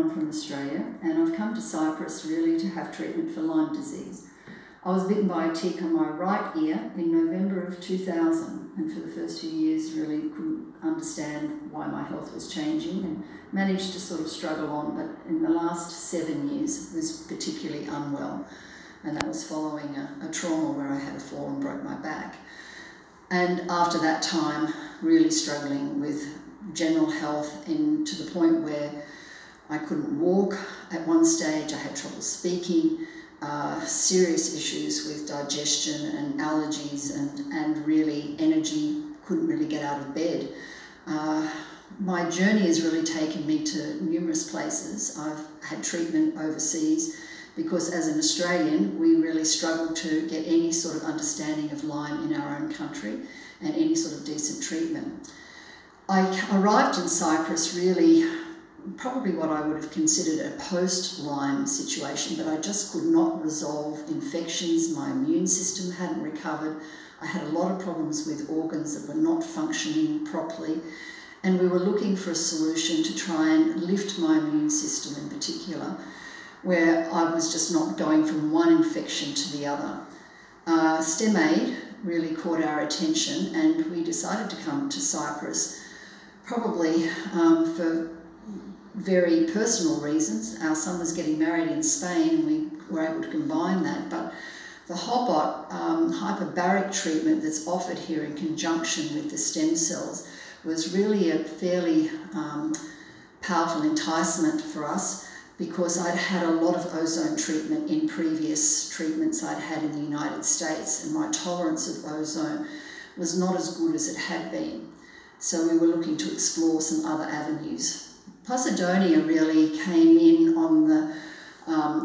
I'm from Australia, and I've come to Cyprus really to have treatment for Lyme disease. I was bitten by a tick on my right ear in November of 2000, and for the first few years really couldn't understand why my health was changing and managed to sort of struggle on, but in the last 7 years was particularly unwell, and that was following a trauma where I had a fall and broke my back. And after that time, really struggling with general health, and to the point where I couldn't walk at one stage. I had trouble speaking, serious issues with digestion and allergies, and really energy, couldn't really get out of bed. My journey has really taken me to numerous places. I've had treatment overseas because as an Australian, we really struggle to get any sort of understanding of Lyme in our own country and any sort of decent treatment. I arrived in Cyprus really probably what I would have considered a post-Lyme situation, but I just could not resolve infections. My immune system hadn't recovered. I had a lot of problems with organs that were not functioning properly, and we were looking for a solution to try and lift my immune system in particular, where I was just not going from one infection to the other. STEM aid really caught our attention, and we decided to come to Cyprus probably for very personal reasons. Our son was getting married in Spain, and we were able to combine that, but the HOBOT hyperbaric treatment that's offered here in conjunction with the stem cells was really a fairly powerful enticement for us, because I'd had a lot of ozone treatment in previous treatments I'd had in the United States, and my tolerance of ozone was not as good as it had been. So we were looking to explore some other avenues. Poseidonia really came in on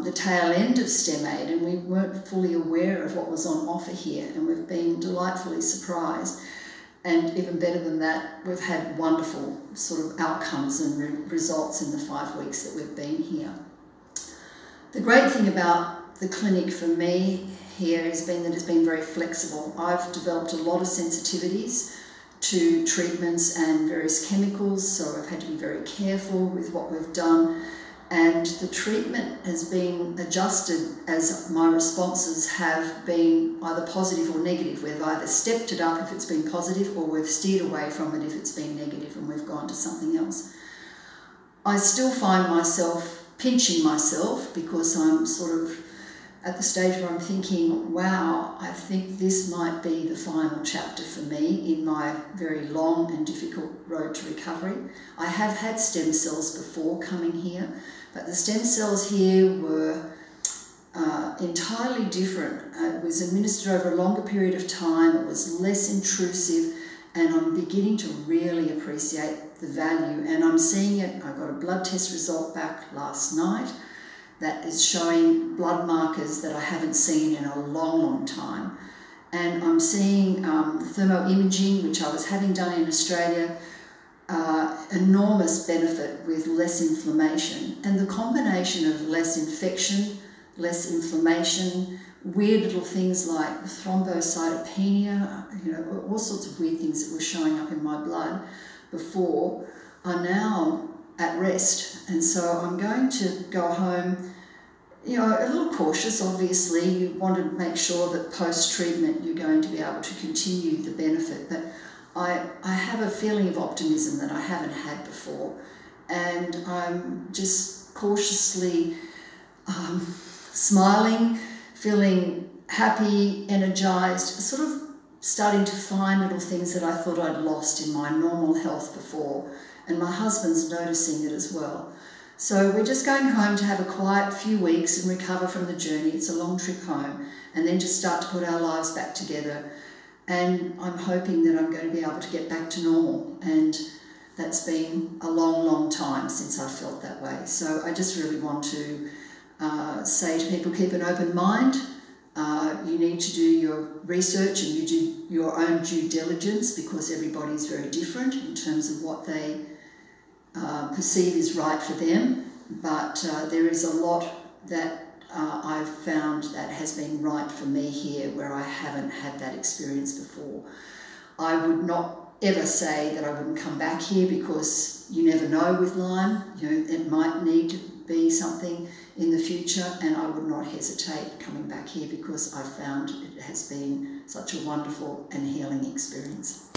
the tail end of STEM aid, and we weren't fully aware of what was on offer here, and we've been delightfully surprised. And even better than that, we've had wonderful sort of outcomes and results in the 5 weeks that we've been here. The great thing about the clinic for me here has been that it's been very flexible. I've developed a lot of sensitivities to treatments and various chemicals, so I've had to be very careful with what we've done, and the treatment has been adjusted as my responses have been either positive or negative. We've either stepped it up if it's been positive, or we've steered away from it if it's been negative and we've gone to something else. I still find myself pinching myself because I'm sort of at the stage where I'm thinking, wow, I think this might be the final chapter for me in my very long and difficult road to recovery. I have had stem cells before coming here, but the stem cells here were entirely different. It was administered over a longer period of time, it was less intrusive, and I'm beginning to really appreciate the value, and I'm seeing it. I got a blood test result back last night that is showing blood markers that I haven't seen in a long, long time. And I'm seeing thermoimaging, which I was having done in Australia, enormous benefit with less inflammation. And the combination of less infection, less inflammation, weird little things like thrombocytopenia, you know, all sorts of weird things that were showing up in my blood before are now at rest. And so I'm going to go home, you know, a little cautious. Obviously, you want to make sure that post-treatment you're going to be able to continue the benefit, but I have a feeling of optimism that I haven't had before, and I'm just cautiously smiling, feeling happy, energized, sort of starting to find little things that I thought I'd lost in my normal health before. And my husband's noticing it as well. So we're just going home to have a quiet few weeks and recover from the journey. It's a long trip home, and then just start to put our lives back together. And I'm hoping that I'm going to be able to get back to normal. And that's been a long, long time since I felt that way. So I just really want to say to people, keep an open mind. You need to do your research and you do your own due diligence, because everybody's very different in terms of what they perceive is right for them, but there is a lot that I've found that has been right for me here, where I haven't had that experience before. I would not ever say that I wouldn't come back here, because you never know with Lyme. You know, it might need to be something in the future, and I would not hesitate coming back here, because I found it has been such a wonderful and healing experience.